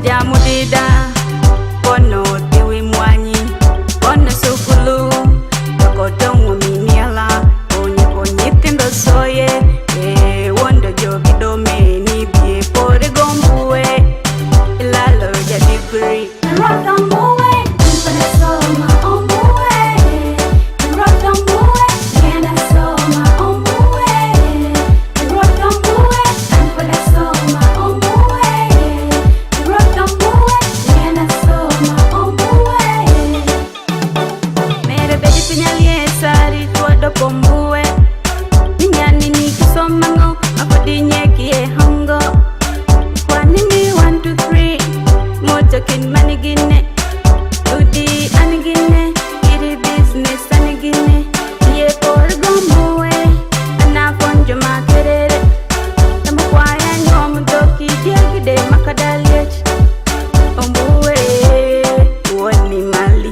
Jamudida Bono tiwi mwanyi Bono sukulu Tokotongo miniala Onyi tindo soye Wondo jogi domeni Bie pore gombue Ilalo ya degree Pombue Ninyani nikisoma ngo Mafadinye kie hongo 1 2 3 Motokin manigine Udi anigine Iri business anigine Ye por gombue Anakonjo makerere Tamakwaya nyomu doki Diagide makadaliech Ombue Woni mali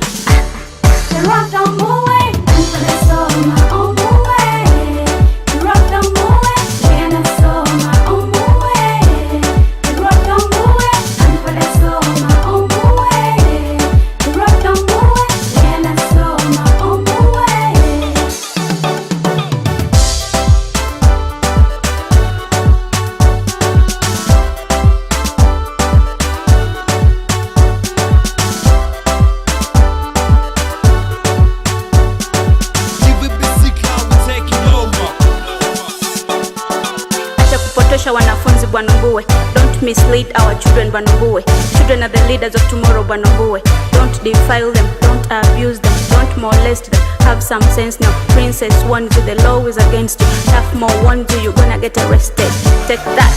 Wanafunzi Bwanambue, don't mislead our children Bwanambue. Children are the leaders of tomorrow Bwanambue. Don't defile them, don't abuse them, don't molest them. Have some sense now. Princess warns you, the law is against you. Tough more warns you, you're gonna get arrested. Take that.